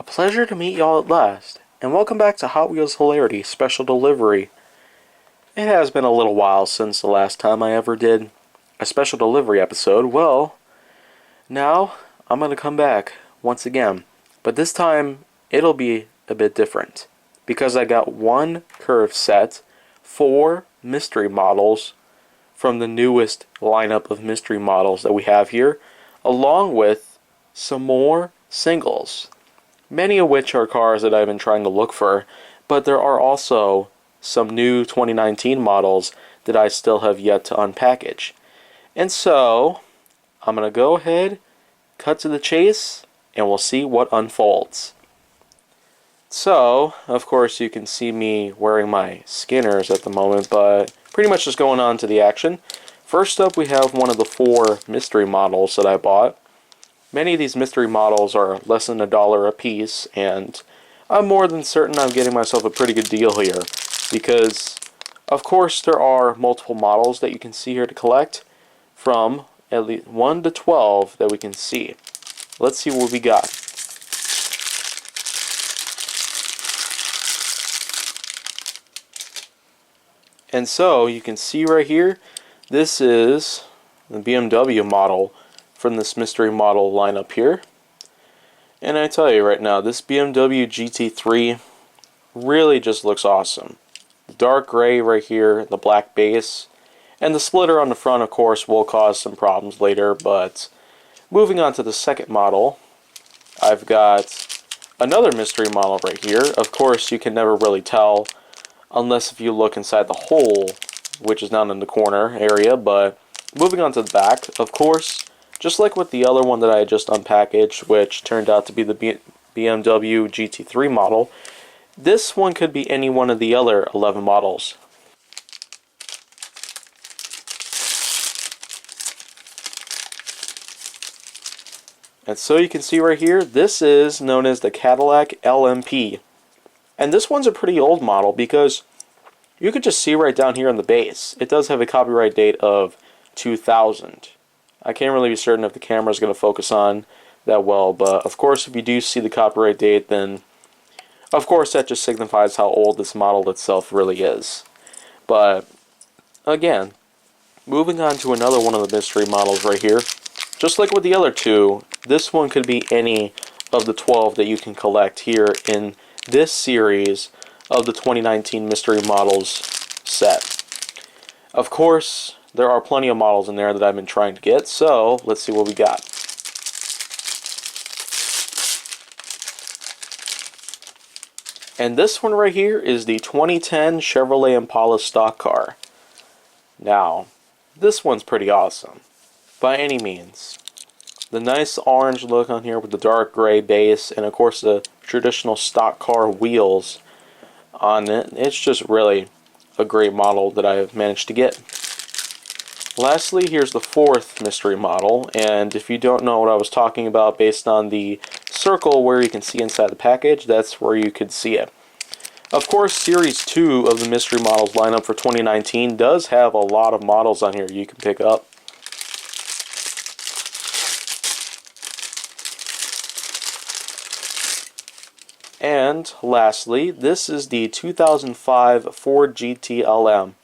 Pleasure to meet y'all at last, and welcome back to Hot Wheels Hilarity Special Delivery. It has been a little while since the last time I ever did a special delivery episode. Well, now I'm going to come back once again, but this time it'll be a bit different because I got one curve set, 4 mystery models from the newest lineup of mystery models that we have here, along with some more singles. Many of which are cars that I've been trying to look for, but there are also some new 2019 models that I still have yet to unpackage. And so, I'm going to go ahead, cut to the chase, and we'll see what unfolds. So, of course you can see me wearing my Skinners at the moment, but pretty much just going on to the action. First up we have one of the 4 mystery models that I bought. Many of these mystery models are less than $1 a piece, and I'm more than certain I'm getting myself a pretty good deal here, because of course there are multiple models that you can see here to collect, from at least 1 to 12 that we can see. Let's see what we got. And so you can see right here, this is the BMW model from this mystery model lineup here. And I tell you right now, this BMW GT3 really just looks awesome. The dark gray right here, the black base, and the splitter on the front, of course, will cause some problems later. But moving on to the second model, I've got another mystery model right here. Of course, you can never really tell unless if you look inside the hole, which is down in the corner area. But moving on to the back, of course, just like with the other one that I just unpackaged, which turned out to be the BMW GT3 model, this one could be any one of the other 11 models. And so you can see right here, this is known as the Cadillac LMP. And this one's a pretty old model because you could just see right down here on the base, it does have a copyright date of 2000. I can't really be certain if the camera is going to focus on that well, but of course if you do see the copyright date, then of course that just signifies how old this model itself really is. But again, moving on to another one of the mystery models right here, just like with the other two, this one could be any of the 12 that you can collect here in this series of the 2019 mystery models set. Of course, there are plenty of models in there that I've been trying to get, so let's see what we got. And this one right here is the 2010 Chevrolet Impala stock car. Now, this one's pretty awesome, by any means. The nice orange look on here with the dark gray base, and of course the traditional stock car wheels on it. It's just really a great model that I've managed to get. Lastly, here's the 4th mystery model, and if you don't know what I was talking about based on the circle where you can see inside the package, that's where you could see it. Of course, Series 2 of the mystery models lineup for 2019 does have a lot of models on here you can pick up. And lastly, this is the 2005 Ford GT-LM.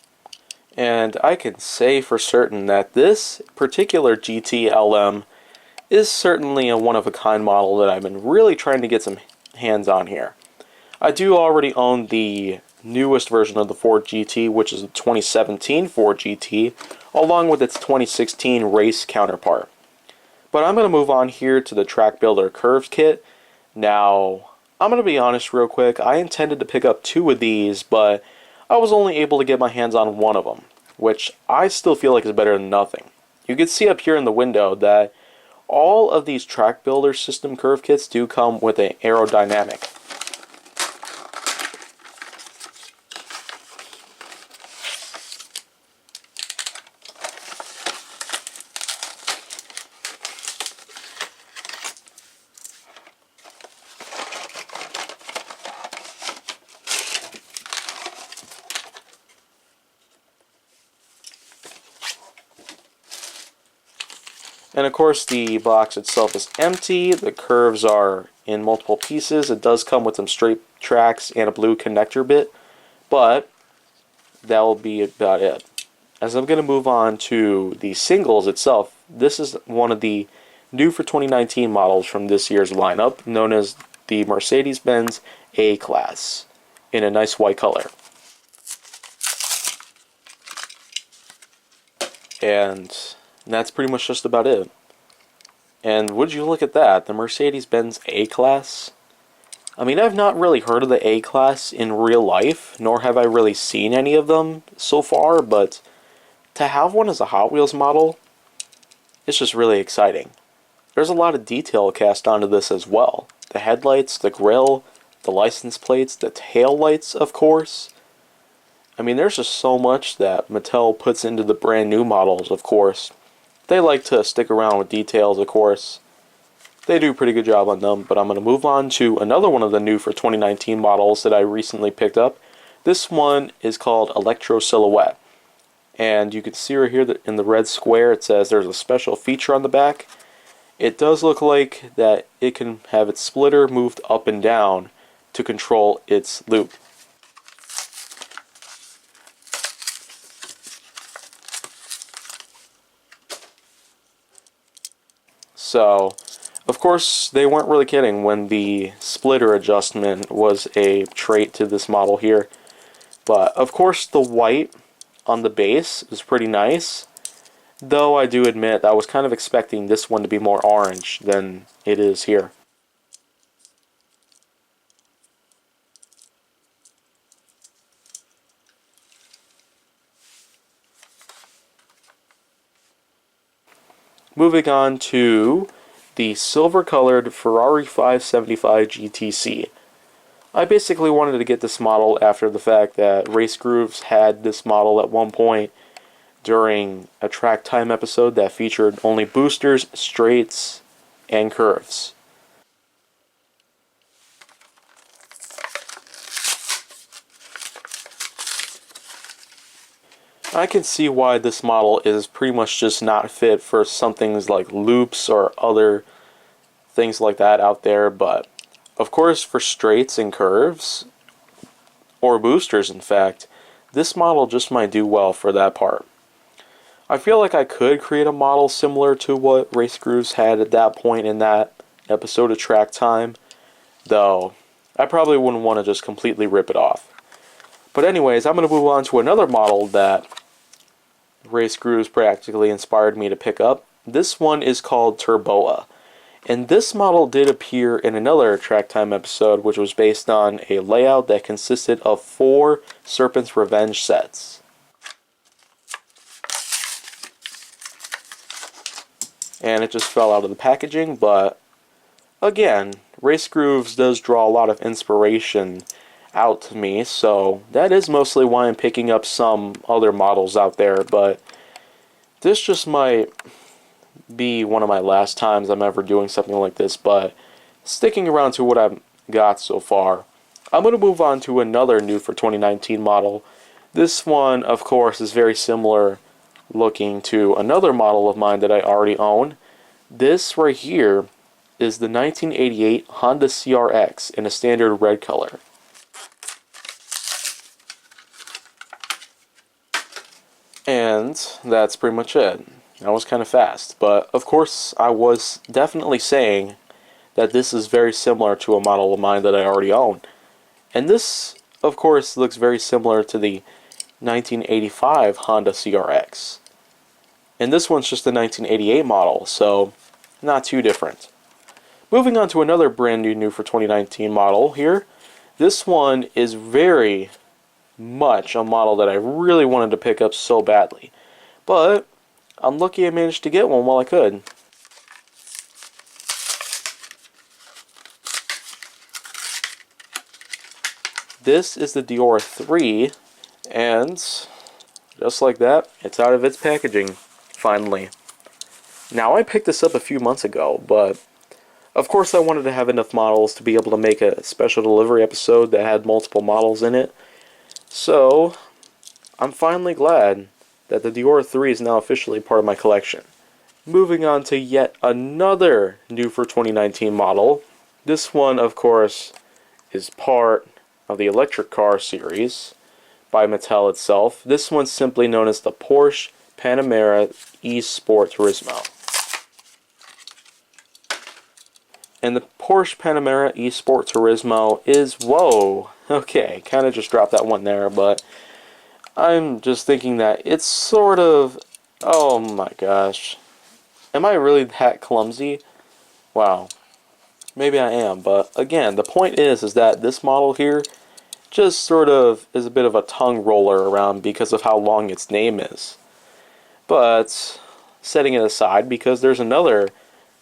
And I can say for certain that this particular GT-LM is certainly a one-of-a-kind model that I've been really trying to get some hands on here. I do already own the newest version of the Ford GT, which is the 2017 Ford GT, along with its 2016 race counterpart. But I'm going to move on here to the Track Builder Curves kit. Now, I'm going to be honest real quick, I intended to pick up 2 of these, but I was only able to get my hands on one of them, which I still feel like is better than nothing. You can see up here in the window that all of these Track Builder system curve kits do come with an aerodynamic. And of course the box itself is empty. The curves are in multiple pieces. It does come with some straight tracks and a blue connector bit, but that will be about it. As I'm going to move on to the singles itself, this is one of the new for 2019 models from this year's lineup, known as the Mercedes-Benz A-Class, in a nice white color. And that's pretty much just about it. And would you look at that, the Mercedes-Benz A-Class? I mean, I've not really heard of the A-Class in real life, nor have I really seen any of them so far, but to have one as a Hot Wheels model, it's just really exciting. There's a lot of detail cast onto this as well. The headlights, the grille, the license plates, the tail lights, of course. I mean, there's just so much that Mattel puts into the brand new models, of course. They like to stick around with details, of course. They do a pretty good job on them, but I'm going to move on to another one of the new for 2019 models that I recently picked up. This one is called Electro Silhouette. And you can see right here that in the red square it says there's a special feature on the back. It does look like that it can have its splitter moved up and down to control its loop. So, of course, they weren't really kidding when the splitter adjustment was a trait to this model here. But, of course, the white on the base is pretty nice. Though I do admit I was kind of expecting this one to be more orange than it is here. Moving on to the silver-colored Ferrari 575 GTC. I basically wanted to get this model after the fact that Race Grooves had this model at one point during a track time episode that featured only boosters, straights, and curves. I can see why this model is pretty much just not fit for some things like loops or other things like that out there, but of course for straights and curves, or boosters in fact, this model just might do well for that part. I feel like I could create a model similar to what Race Grooves had at that point in that episode of Track Time, though I probably wouldn't want to just completely rip it off. But anyways, I'm going to move on to another model that Race Grooves practically inspired me to pick up. This one is called Turboa. And this model did appear in another Track Time episode, which was based on a layout that consisted of 4 Serpent's Revenge sets. And it just fell out of the packaging, but again, Race Grooves does draw a lot of inspiration out to me, so that is mostly why I'm picking up some other models out there, but this just might be one of my last times I'm ever doing something like this, but sticking around to what I've got so far, I'm going to move on to another new for 2019 model. This one, of course, is very similar looking to another model of mine that I already own. This right here is the 1988 Honda CRX in a standard red color. And that's pretty much it. That was kind of fast, but of course I was definitely saying that this is very similar to a model of mine that I already own. And this, of course, looks very similar to the 1985 Honda CRX. And this one's just the 1988 model, so not too different. Moving on to another brand new for 2019 model here. This one is very much a model that I really wanted to pick up so badly. But I'm lucky I managed to get one while I could. This is the Dior 3, and just like that, it's out of its packaging, finally. Now, I picked this up a few months ago, but of course I wanted to have enough models to be able to make a special delivery episode that had multiple models in it. So, I'm finally glad that the Dior 3 is now officially part of my collection. Moving on to yet another new for 2019 model. This one, of course, is part of the electric car series by Mattel itself. This one's simply known as the Porsche Panamera E-Sport Turismo. And the Porsche Panamera E-Sport Turismo is, whoa, okay, kind of just dropped that one there, but I'm just thinking that it's sort of, oh my gosh, am I really that clumsy? Wow, maybe I am, but again, the point is that this model here just sort of is a bit of a tongue roller around because of how long its name is. But setting it aside, because there's another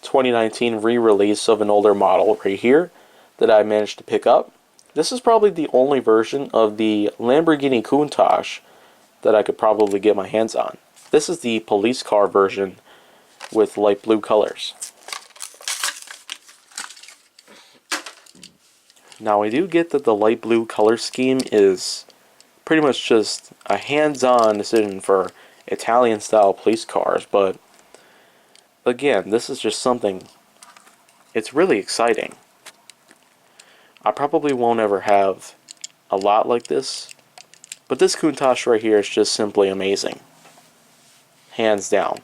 2019 re-release of an older model right here that I managed to pick up. This is probably the only version of the Lamborghini Countach that I could probably get my hands on. This is the police car version with light blue colors. Now I do get that the light blue color scheme is pretty much just a hands-on decision for Italian style police cars, but again, this is just something, it's really exciting. I probably won't ever have a lot like this, but this Countach right here is just simply amazing. Hands down.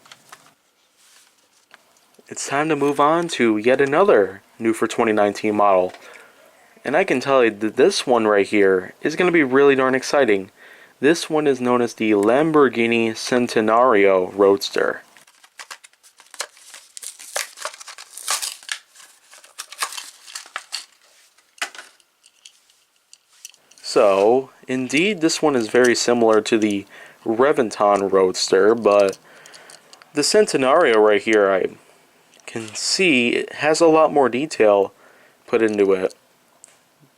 It's time to move on to yet another new for 2019 model. And I can tell you that this one right here is going to be really darn exciting. This one is known as the Lamborghini Centenario Roadster. So, indeed, this one is very similar to the Reventon Roadster, but the Centenario right here, I can see it has a lot more detail put into it.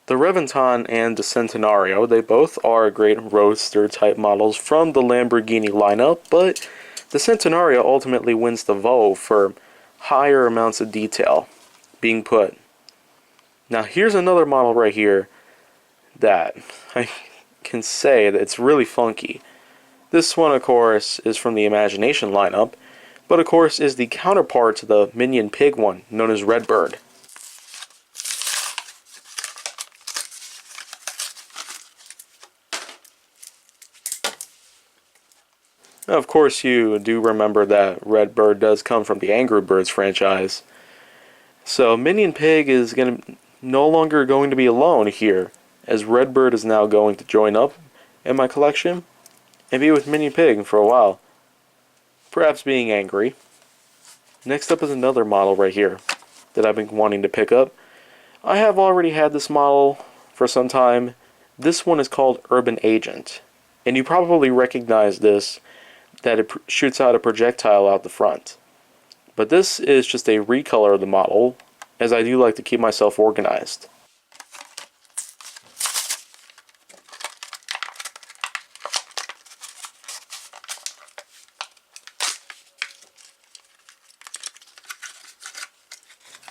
The Reventon and the Centenario, they both are great roadster type models from the Lamborghini lineup, but the Centenario ultimately wins the vote for higher amounts of detail being put. Now here's another model right here that I can say that it's really funky. This one, of course, is from the Imagination lineup, but of course is the counterpart to the Minion Pig one, known as Redbird. Now, of course, you do remember that Redbird does come from the Angry Birds franchise. So Minion Pig is no longer going to be alone here, as Redbird is now going to join up in my collection and be with Minion Pig for a while, perhaps being angry. Next up is another model right here that I've been wanting to pick up. I have already had this model for some time. This one is called Urban Agent, and you probably recognize this, that it shoots out a projectile out the front. But this is just a recolor of the model, as I do like to keep myself organized.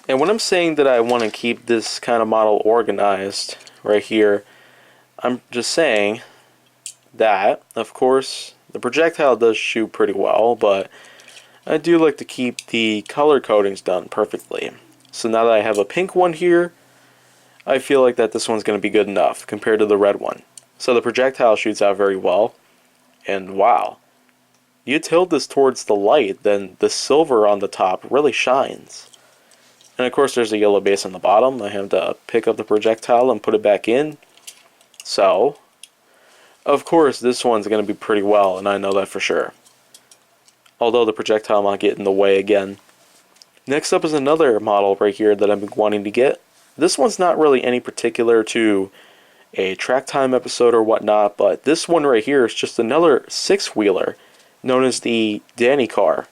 And when I'm saying that I want to keep this kind of model organized right here, I'm just saying that, of course, the projectile does shoot pretty well, but I do like to keep the color codings done perfectly. So now that I have a pink one here, I feel like that this one's going to be good enough compared to the red one. So the projectile shoots out very well, and wow. You tilt this towards the light, then the silver on the top really shines. And of course there's a yellow base on the bottom. I have to pick up the projectile and put it back in. So, of course this one's going to be pretty well, and I know that for sure. Although the projectile might get in the way again. Next up is another model right here that I've been wanting to get. This one's not really any particular to a track time episode or whatnot, but this one right here is just another six-wheeler known as the Danny car.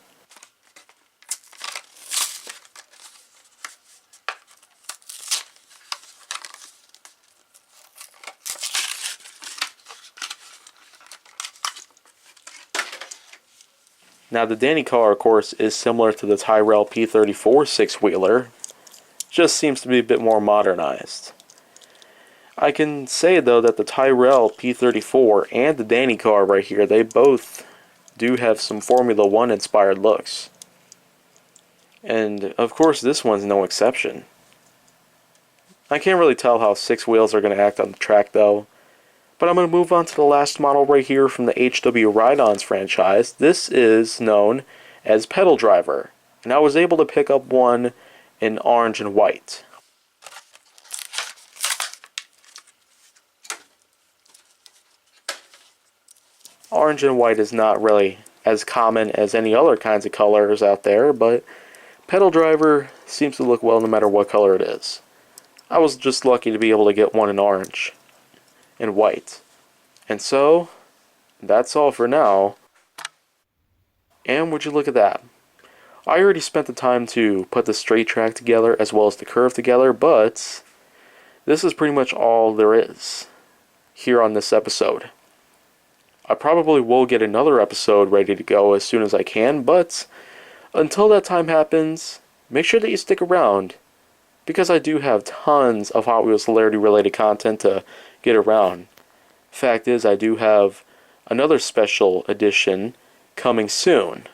Now the Danny car, of course, is similar to the Tyrrell P34 six-wheeler, just seems to be a bit more modernized. I can say though that the Tyrrell P34 and the Danny car right here, they both do have some Formula 1 inspired looks. And of course this one's no exception. I can't really tell how 6 wheels are going to act on the track though. But I'm going to move on to the last model right here from the HW Ride-Ons franchise. This is known as Pedal Driver. And I was able to pick up one in orange and white. Orange and white is not really as common as any other kinds of colors out there, but Pedal Driver seems to look well no matter what color it is. I was just lucky to be able to get one in orange and white. And so, that's all for now. And would you look at that? I already spent the time to put the straight track together as well as the curve together, but this is pretty much all there is here on this episode. I probably will get another episode ready to go as soon as I can, but until that time happens, make sure that you stick around, because I do have tons of Hot Wheels Hilarity related content to get around. Fact is, I do have another special edition coming soon.